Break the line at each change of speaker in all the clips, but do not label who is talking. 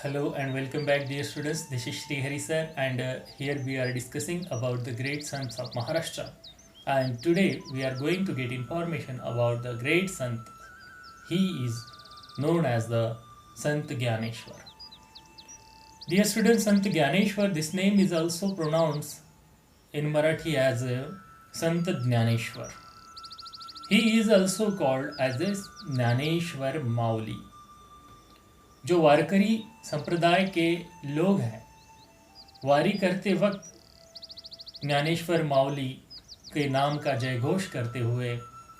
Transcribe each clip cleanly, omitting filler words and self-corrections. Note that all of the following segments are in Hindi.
Hello and welcome back, dear students. This is Sri Hari sir, and here we are discussing about the great sons of Maharashtra. And today we are going to get information about the great sant. He is known as the Sant Gyaneshwar. Dear students, Sant Gyaneshwar, this name is also pronounced in Marathi as Sant Jnaneshwar. He is also called as a Jnaneshwar Mauli. जो वारकरी संप्रदाय के लोग हैं, वारी करते वक्त ज्ञानेश्वर माउली के नाम का जय घोष करते हुए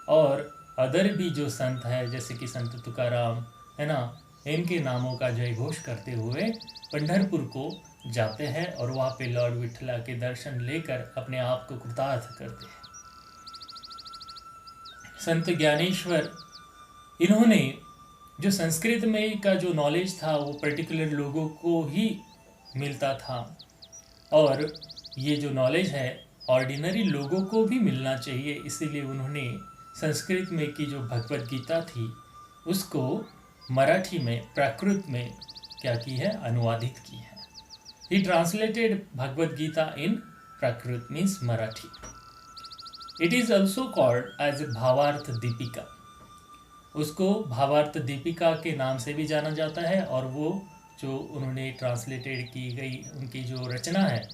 और अदर भी जो संत है जैसे कि संत तुकाराम है ना, इनके नामों का जय घोष करते हुए पंढरपुर को जाते हैं और वहाँ पे लॉर्ड विठला के दर्शन लेकर अपने आप को कृतार्थ करते हैं। संत ज्ञानेश्वर इन्होंने जो संस्कृत में का जो नॉलेज था वो पर्टिकुलर लोगों को ही मिलता था, और ये जो नॉलेज है ऑर्डिनरी लोगों को भी मिलना चाहिए, इसीलिए उन्होंने संस्कृत में की जो भगवद गीता थी उसको मराठी में प्राकृत में क्या की है, अनुवादित की है। He translated Bhagavad Gita in Prakrit means Marathi. It is also called as Bhavartha Dipika. उसको भावार्थ दीपिका के नाम से भी जाना जाता है, और वो जो उन्होंने ट्रांसलेटेड की गई उनकी जो रचना है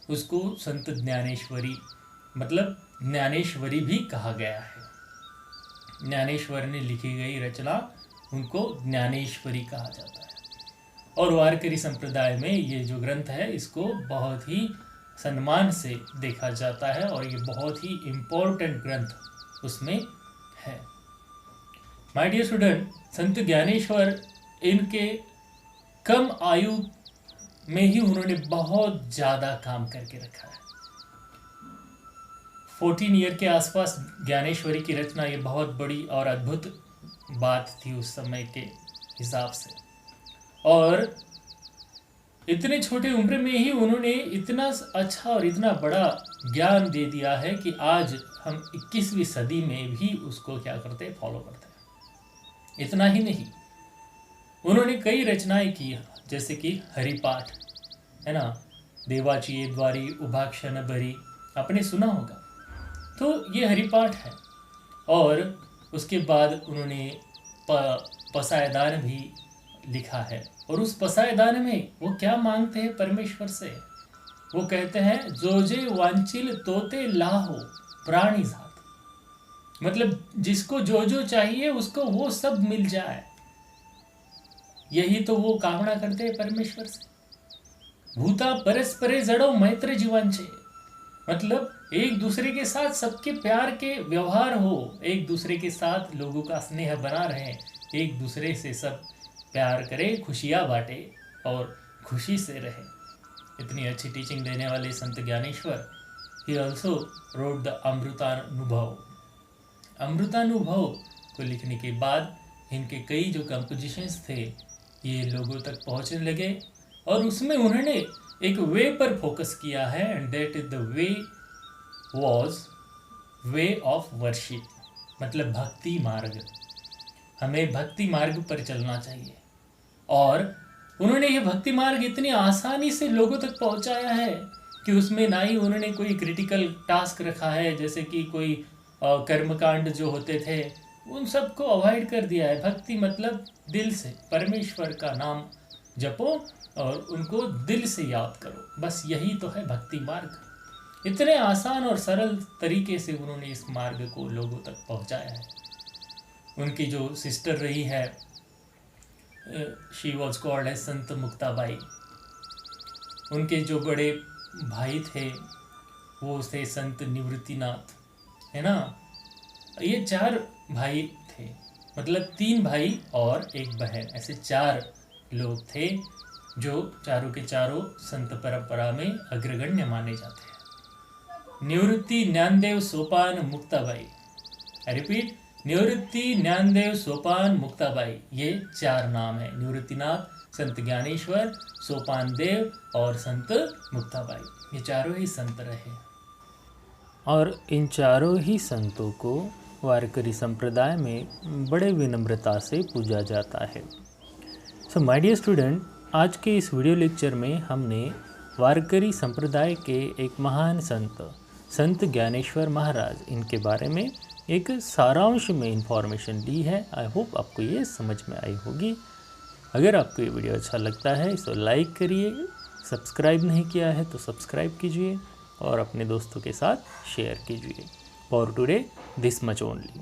उसको संत ज्ञानेश्वरी मतलब ज्ञानेश्वरी भी कहा गया है। ज्ञानेश्वर ने लिखी गई रचना उनको ज्ञानेश्वरी कहा जाता है, और वारकरी संप्रदाय में ये जो ग्रंथ है इसको बहुत ही सम्मान से देखा जाता है, और ये बहुत ही इम्पोर्टेंट ग्रंथ उसमें है। माय डियर स्टूडेंट, संत ज्ञानेश्वर इनके कम आयु में ही उन्होंने बहुत ज़्यादा काम करके रखा है। 14 ईयर के आसपास ज्ञानेश्वरी की रचना ये बहुत बड़ी और अद्भुत बात थी उस समय के हिसाब से, और इतने छोटे उम्र में ही उन्होंने इतना अच्छा और इतना बड़ा ज्ञान दे दिया है कि आज हम 21वीं सदी में भी उसको क्या करते हैं, फॉलो करते हैं। इतना ही नहीं, उन्होंने कई रचनाएं की जैसे कि हरिपाठ है ना, देवाची द्वारी उभाक्षण बरी, आपने सुना होगा। तो ये हरिपाठ है, और उसके बाद उन्होंने पसायदान भी लिखा है, और उस पसायदान में वो क्या मांगते हैं परमेश्वर से, वो कहते हैं जोजे वांचिल तोते लाहो प्राणी जात। मतलब जिसको जो जो चाहिए उसको वो सब मिल जाए, यही तो वो कामना करते हैं परमेश्वर से। भूता परस्परे जड़ो मैत्र जीवांचे, मतलब एक दूसरे के साथ सबके प्यार के व्यवहार हो, एक दूसरे के साथ लोगों का स्नेह बना रहे, एक दूसरे से सब प्यार करे, खुशियाँ बांटे और खुशी से रहे। इतनी अच्छी टीचिंग देने वाले संत ज्ञानेश्वर ही also wrote the Amritanubhav. Amritanubhav को लिखने के बाद इनके कई जो कंपोजिशंस थे ये लोगों तक पहुंचने लगे, और उसमें उन्होंने एक वे पर फोकस किया है, and that is the way was way of worship, मतलब भक्ति मार्ग। हमें भक्ति मार्ग पर चलना चाहिए, और उन्होंने ये भक्ति मार्ग इतनी आसानी से लोगों तक पहुंचाया है कि उसमें ना ही उन्होंने कोई क्रिटिकल टास्क रखा है, जैसे कि कोई कर्मकांड जो होते थे उन सबको अवॉइड कर दिया है। भक्ति मतलब दिल से परमेश्वर का नाम जपो और उनको दिल से याद करो, बस यही तो है भक्ति मार्ग। इतने आसान और सरल तरीके से उन्होंने इस मार्ग को लोगों तक पहुंचाया है। उनकी जो सिस्टर रही है, शी वॉज कॉल्ड एज संत मुक्ताबाई। उनके जो बड़े भाई थे वो थे संत निवृत्तिनाथ, है ना। ये 4 भाई थे, मतलब 3 भाई और एक बहन, ऐसे 4 लोग थे जो चारों के चारों संत परंपरा में अग्रगण्य माने जाते हैं। निवृत्ति, ज्ञानदेव, सोपान, मुक्ताबाई। आई रिपीट, निवृत्ति, ज्ञानदेव, सोपान, मुक्ताबाई, ये 4 नाम है। निवृत्तिनाथ, संत ज्ञानेश्वर, सोपान देव और संत मुक्ताबाई, ये चारों ही संत रहे, और इन चारों ही संतों को वारकरी संप्रदाय में बड़े विनम्रता से पूजा जाता है। सो माय डियर स्टूडेंट, आज के इस वीडियो लेक्चर में हमने वारकरी संप्रदाय के एक महान संत ज्ञानेश्वर महाराज इनके बारे में एक सारांश में इंफॉर्मेशन ली है। आई होप आपको ये समझ में आई होगी। अगर आपको ये वीडियो अच्छा लगता है तो लाइक करिए, सब्सक्राइब नहीं किया है तो सब्सक्राइब कीजिए और अपने दोस्तों के साथ शेयर कीजिए। For today this much only.